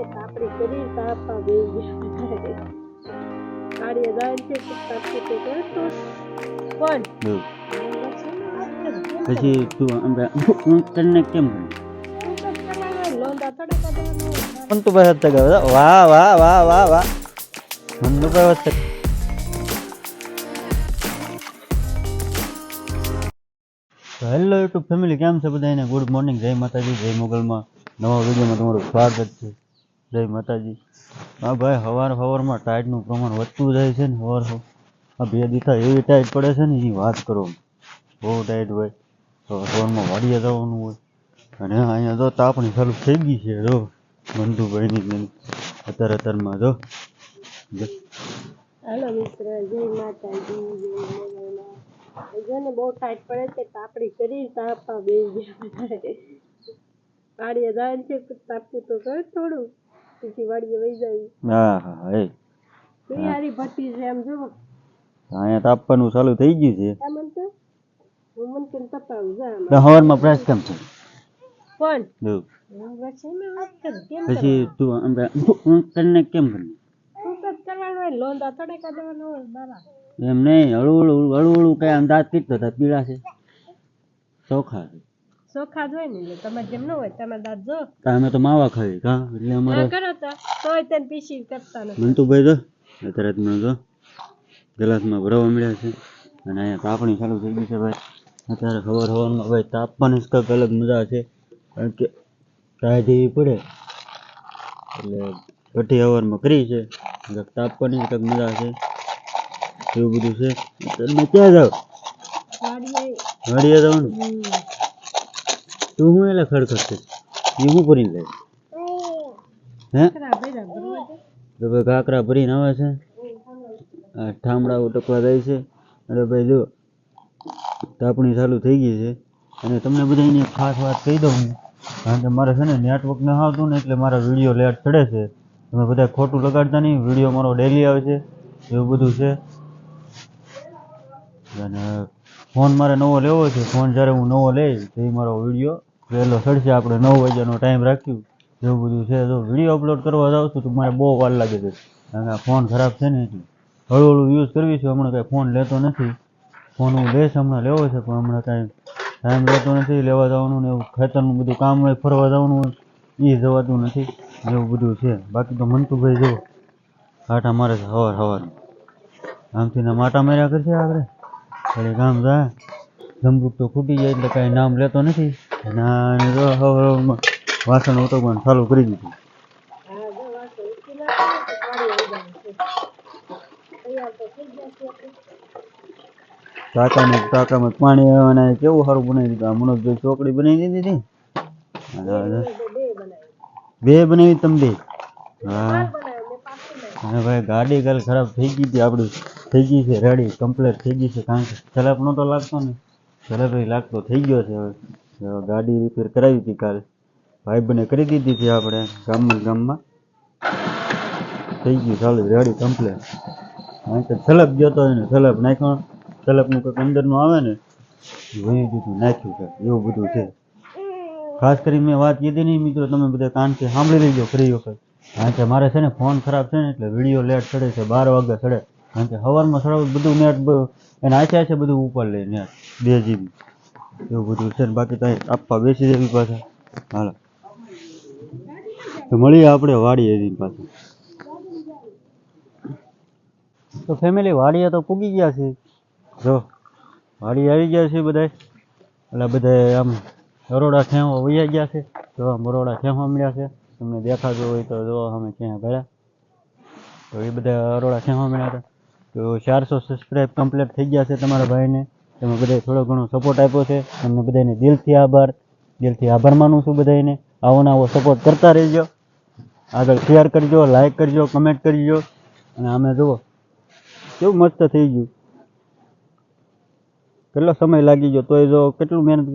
તે તાપડી કરી તાપા બેસી ગાડીએ જાય છે તો તાપી તો કરતો કોણ પછી તું તને કેમ લોંદા થોડા કદવાનું પણ તું ભાઈ હત્તા ગાવ વાહ વાહ વાહ વાહ વાહ મન ભાઈ હત્તા હેલો યુટ્યુબ ફેમિલી કેમ છે બધાને ગુડ મોર્નિંગ જય માતાજી જય મોગલમાં નવા વિડીયોમાં તમારું સ્વાગત છે જય માતાજી હા ભાઈ સવારમાં ટાઈટનું પ્રમાણ વધતું જાય છે ને આ 2 દિવસ એવી ટાઈટ પડે છે ને એની વાત કરો બહુ ટાઈટ હોય તો સવારમાં વાડીએ જવાનું હોય અને અહીંયા જો તાપણી ચાલુ થઈ ગઈ છે જો બંધુભાઈની અત્યારમાં જો હેલો મિત્ર જય માતાજી જય મોગલમાં ને બહુ ટાઈટ પડે છે તાપડી કરી તાપા બેસી ગાડીએ જાય છે તો તાપવું તો કર થોડું પછી વાડીએ વહી જાય હા હા એ તૈયારી ભટ્ટી છે એમ જો અહીંયા તાપવાનું ચાલુ થઈ ગયું છે એમ તો હું મન કેમ તપાવું જા તો સવારમાં પ્રેસ કેમ છે કોણ જો હું પછી મેં વાત કર કેમ પછી તું તને કેમ કરી શું કરવાનું હોય લોંદા થોડા કદવાનું હોય બારા એમ નહીં હળવું કઈ આમ દાંત પીતો હતા પીળા છે ચોખા છે ચોખા જ હોય ને એટલે તમારે જેમ ન હોય તમે દાંત જો અમે તો માવા ખાવી કા એટલે અમારે કરો તો તોય તેને પીસી કરતા નથી મંતુભાઈ તો અત્યારે જો ગ્લાસમાં ભરવા મળ્યા છે અને અહીંયા તાપણી ચાલુ થઈ ગઈ છે ભાઈ અત્યારે સવારમાં ભાઈ તાપવાની કંઈક અલગ મજા છે કારણ કે ટાઈ જેવી પડે એટલે ભઠ્ઠી સવારમાં કરી છે તાપવાની કંઈક મજા છે એવું બધું છે તમે ક્યાં જાવ વાડીએ જવાનું તું શું એટલે ખડખડ છે એ શું ભરીને લે હે તો ભાઈ કાંકરા ભરીને આવે છે આ ઠામડા ઉટકવા જાય છે અરે ભાઈ જો તાપણી ચાલુ થઈ ગઈ છે અને તમને બધાની ખાસ વાત કહી દઉં હું કારણ કે મારે છે ને નેટવર્ક ન આવતું ને એટલે મારા વિડીયો લેટ ચડે છે તમે બધા ખોટું લગાડતા નહીં વિડીયો મારો ડેલી આવે છે એવું બધું છે અને ફોન મારે નવો લેવો છે ફોન જ્યારે હું નવો લઈશ તો એ મારો વિડીયો વહેલો ચડશે આપણે 9 વાગ્યાનો ટાઈમ રાખ્યું એવું બધું છે જો વિડીયો અપલોડ કરવા જાઉં છું તો મારે બહુ વાર લાગે છે કારણ કે આ ફોન ખરાબ છે ને એટલે હળવું યુઝ કરવી છે હમણાં કાંઈ ફોન લેતો નથી ફોન હું લઈશ હમણાં લેવો છે પણ હમણાં કાંઈ ટાઈમ લેતો નથી લેવા જવાનું ને એવું ખેતરનું બધું કામ હોય ફરવા જવાનું હોય એ જવાતું નથી એવું બધું છે બાકી તો મંતુભાઈ જો આટા મારે છે સવાર આમથી ને માટા માર્યા કરશે આપણે એટલે કામ જાય જમરૂક તો ખૂટી જાય એટલે કાંઈ નામ લેતો નથી અને જો સવારમાં વાસણ ઉટકવાનું ચાલુ કરી દીધું ટાંકામાં પાણી આવવાના કેવું સારું બનાવી દીધું મનોજભાઈ ચોકડી બનાવી દીધી બે બનાવી તમે બે હા અને ભાઈ ગાડી કાલ ખરાબ થઈ ગઈ હતી આપણી થઈ ગઈ છે રેડી કમ્પ્લીટ થઈ ગઈ છે કારણ કે સલેપ નહોતો લાગતો ને સલેપ લાગતો થઈ ગયો છે હવે ગાડી રિપેર કરાવી હતી કાલ ભાઈબંધે કરી દીધી હતી આપણે ગામમાં થઈ ગયું ચાલુ રેડી કમ્પ્લીટ કારણ કે સલેપ ગયો તો એને સલેપ નાખ્યો સલેપનું કંઈક અંદરનું આવે ને વહી દીધું નાખ્યું કંઈક એવું બધું છે ખાસ કરીને મેં વાત કીધી નહીં મિત્રો તમે બધા કાનથી સાંભળી લેજો ફરી વખત કારણ કે મારે છે ને ફોન ખરાબ છે ને એટલે વિડીયો લેટ ચડે છે 12 વાગ્યા ચડે કારણ કે સવારમાં સવારે બધું નેટ એને આછા છે બધું ઉપર લે નેટ 2 GB એવું બધું છે ને બાકી ત્યાં આપવા બેસી જવી પાછા હાલો તો મળીએ આપણે વાડીએ જઈને પાછું તો ફેમિલી વાડીએ તો પૂગી ગયા છે જો વાડી આવી ગયા છે બધા એટલે બધા આમ બરોડા ખેવા વૈયા ગયા છે તો બરોડા ખેવા મળ્યા છે તમને દેખાતું હોય તો જો અમે ક્યાં ગયા તો એ બધા અરોડા ખેવા મળ્યા હતા તો 400 સબસ્ક્રાઈબ કમ્પ્લીટ થઈ ગયા છે તમારા ભાઈને તમે બધાએ થોડો ઘણો સપોર્ટ આપ્યો છે તમને બધાને દિલથી આભાર માનું છું બધાને આવો સપોર્ટ કરતા રહેજો આગળ શેર કરજો લાઈક કરજો કમેન્ટ કરજો અને અમે જુઓ કેવું મસ્ત થઈ ગયું કેટલો સમય લાગી ગયો તોય જો કેટલું મહેનત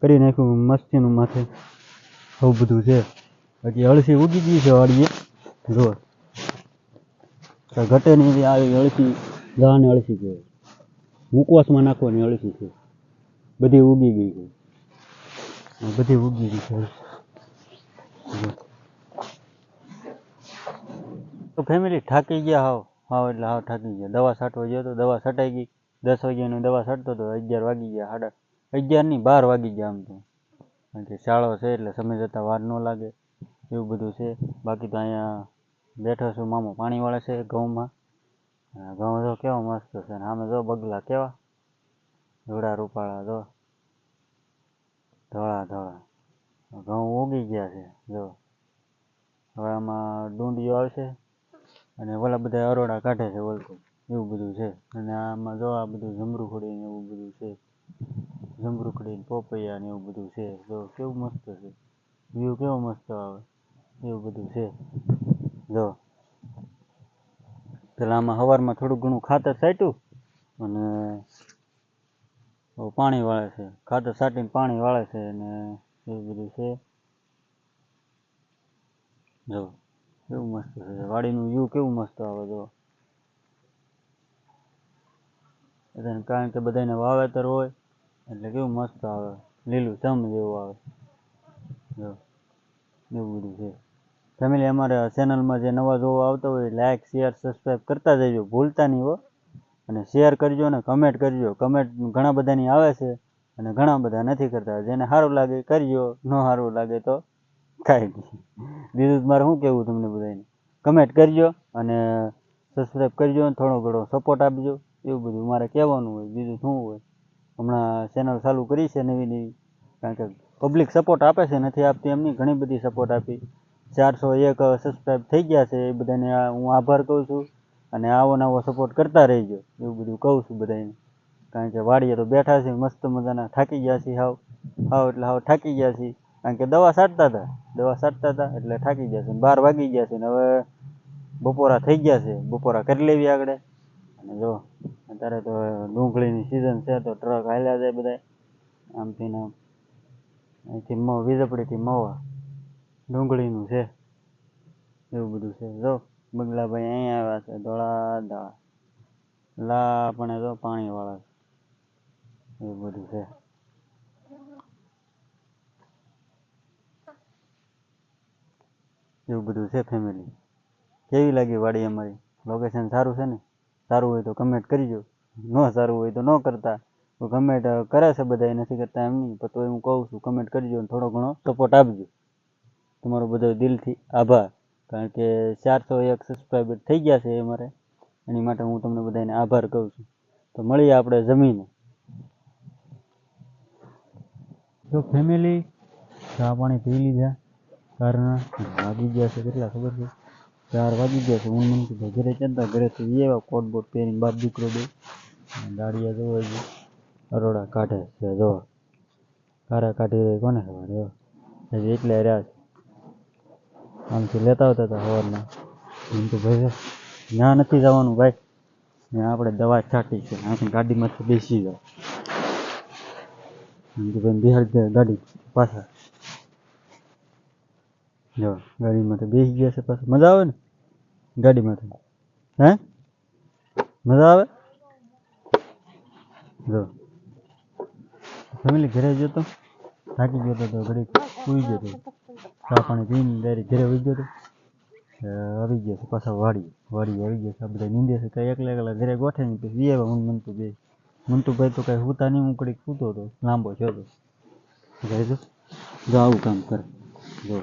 કરી નાખ્યું મસ્તીનું માથે આવું બધું છે બાકી અળસી ઉગી ગઈ છે વાડીએ જો ઘટે નહીં આવી અળસી ગાને અળસી કહેવાય મુકવાસમાં નાખવાની અળસી છે બધી ઉગી ગઈ છે તો ફેમિલી થાકી ગયા હાવ એટલે હાવ થાકી ગયા. દવા છાંટવા ગયો તો દવા છટાઈ ગઈ. 10 વાગ્યાની દવા છાંટતો તો 11 વાગી ગયા. 11 નહીં 12 વાગી ગયા આમ તો, કારણ કે શાળો છે એટલે સમય જતાં વાર ન લાગે એવું બધું છે. બાકી તો અહીંયા બેઠો છું, મામો પાણી વાળે છે ઘઉંમાં. ઘઉં જો કેવા મસ્ત છે ને આમે જો બગલા કેવા ધોળા રૂપાળા જો ધોળા ઘઉં ઉગી ગયા છે જો. હવે આમાં ડુંડીઓ આવશે અને ઓલા બધા અરોડા કાઢે છે ઓલતું એવું બધું છે. અને આમાં જો આ બધું જમરૂખડી ને એવું બધું છે, જમરૂખડી ને પોપૈયા ને એવું બધું છે. જો કેવું મસ્ત છે, વ્યૂ કેવો મસ્ત આવે એવું બધું છે જો. પેલા આમાં સવારમાં થોડું ઘણું ખાતર છાંટ્યું અને પાણી વાળે છે, ખાતર છાંટીને પાણી વાળે છે અને એવું બધું છે જો. કેવું મસ્ત છે વાડીનું વ્યૂ, કેવું મસ્ત આવે જો. કારણ કે બધાને વાવેતર હોય એટલે કેવું મસ્ત આવે, લીલું ચમ જેવું આવે જો. એવું બધું છે ફેમિલી. અમારા ચેનલમાં જે નવા જોવા આવતા હોય લાઈક શેર સબસ્ક્રાઈબ કરતા જજો, ભૂલતા નહીં હો. અને શેર કરજો ને કમેન્ટ કરજો. કમેન્ટ ઘણા બધાની આવે છે અને ઘણા બધા નથી કરતા. જેને સારું લાગે કરજો, ન સારું લાગે તો કાંઈ નહીં. બીજું મારે શું કહેવું તમને બધાને, કમેન્ટ કરજો અને સબસ્ક્રાઈબ કરજો અને થોડો ઘણો સપોર્ટ આપજો. એવું બધું મારે કહેવાનું હોય, બીજું શું હોય. હમણાં ચેનલ ચાલુ કરી છે નવી, કારણ કે પબ્લિક સપોર્ટ આપે છે, નથી આપતી એમની ઘણી બધી સપોર્ટ આપી. 401 સબસ્ક્રાઈબ થઈ ગયા છે, એ બધાને હું આભાર કહું છું. અને આવો નવો સપોર્ટ કરતા રહેજો એવું બધું કહું છું બધાને. કારણ કે વાડીએ તો બેઠા છે મસ્ત મજાના, થાકી ગયા છીએ હાવ એટલે હાવ થાકી ગયા છીએ. કારણ કે દવા છાંટતા હતા એટલે થાકી ગયા છે. 12 વાગી ગયા છે ને હવે બપોરા થઈ ગયા છે. બપોરા કરી લેવી આગળ. અને જો અત્યારે તો ડુંગળીની સિઝન છે તો ટ્રક હાલ્યા જાય બધા આમથી ને આમ. અહીંથી વીજપડીથી મવા ડુંગળીનું છે એવું બધું છે જો. બગલાભાઈ અહીંયા આવ્યા છે ધોળા લા પણ જો પાણી વાળા એવું બધું છે. એવું બધું છે ફેમિલી. કેવી લાગી વાડી અમારી? લોકેશન સારું છે ને? સારું હોય તો કમેન્ટ કરજો, ન સારું હોય તો ન કરતા. કમેન્ટ કરે છે બધા, નથી કરતા એમ નહીં, પણ તોય હું કહું છું કમેન્ટ કરજો અને થોડો ઘણો સપોર્ટ આપજો. તમારો બધો દિલથી આભાર. કારણ કે 401 સબસ્ક્રાઈબર થઈ ગયા છે અમારે, એની માટે હું તમને બધાને આભાર કહું છું. તો મળીએ આપણે જમીને. તો ફેમિલી ચા પાણી પી લીધા કારના. વાગી ગયા છે કેટલા ખબર છે? 4 વાગી ગયા છે. હું મને કીધું ઘરે ચડતા, ઘરેથી એવા કોટ બોટ પહેરીને બાપ દીકરો બે દાડિયા જોવો છે, અરોડા કાઢે છે જો. કારા કાઢી કોને ખબર જો, હજી એટલે રહ્યા છે. આમથી લેતા આવતા હતા સવારના. એમ તો ભાઈ ત્યાં નથી જવાનું ભાઈ, ત્યાં આપણે દવા છાંટી છે. આપણે ગાડીમાંથી બેસી જાઓ. એમ તો ભાઈ બિહાર ગાડી પાછા જો ગાડીમાંથી બેસી ગયા છે પાછા. મજા આવે ને ગાડીમાંથી? હે મજા આવે જો. ફેમિલી ઘરે ગયો તો થાકી ગયો તો ઘડી સુઈ ગયો હતો. ચા પાણી પીને ડાયરેક્ટ ઘરે આવી ગયો હતો. આવી ગયા છે પાછા વાડી આવી ગયા છે. આ બધા નીંદે છે કઈ એકલા ઘરે ગોઠે નહીં. પછી એવા હું મંતુભાઈ તો કઈ સૂતા નહીં. હું કડીક સૂતો હતો, લાંબો થયો હતો. જો આવું કામ કરે જો,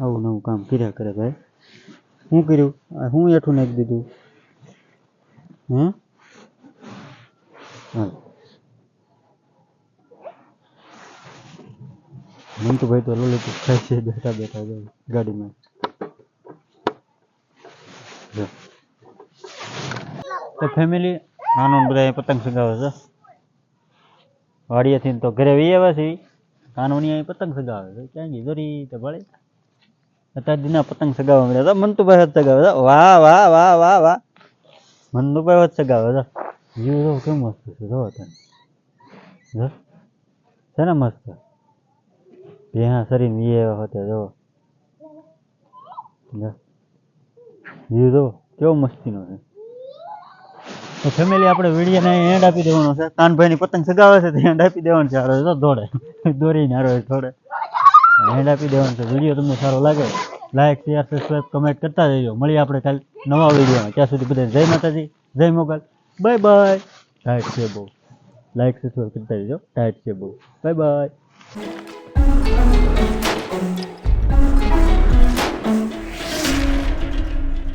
આવું નવું કામ કર્યા કરે ભાઈ. શું કર્યું? હું એઠું નાખી દીધું? હાલ મંતુભાઈ તો લોલી ખાય છે બેઠા બેઠા ગાડીમાં. તો ફેમિલી નાનો બધા પતંગ સગાવે છે વાડિયાથી. તો ઘરે વી આવ્યા છે કાનોની અહીં પતંગ સગાવે છે. ક્યાં ગઈ દોરી તો ભળે અત્યાર દિના પતંગ સગાવવા મળ્યા હતા. મંતુભાઈ જ સગાવે છે. વાહ વાહ વાહ વાહ વાહ, મંતુભાઈ જ સગાવે છે. જીવ જો કેમ મસ્ત છે જો તને છે ને મસ્ત. ભેહા શરીને વી આવ્યા હતા જો. જીવ જો કેવો મસ્તીનો છે. તો ફેમિલી આપણે વિડીયોને એન્ડ આપી દેવાનો છે. કાનભાઈની પતંગ સગાવે છે તો એન્ડ આપી દેવાનું છે. હારો દોડે દોરીને હારો થોડે એન્ડ આપી દેવાનું છે. વિડીયો તમને સારો લાગે લાઈક શેર સબસ્ક્રાઈબ કમેન્ટ કરતા રહેજો. મળીએ આપણે કાલે નવા વિડીયોમાં. ત્યાં સુધી બધા જય માતાજી, જય મોગલ, બાય બાય. ટાઈટ છે બહુ, લાઈક સબસ્ક્રાઈબ કરતા રહેજો. ટાઈટ છે બહુ, બાય બાય.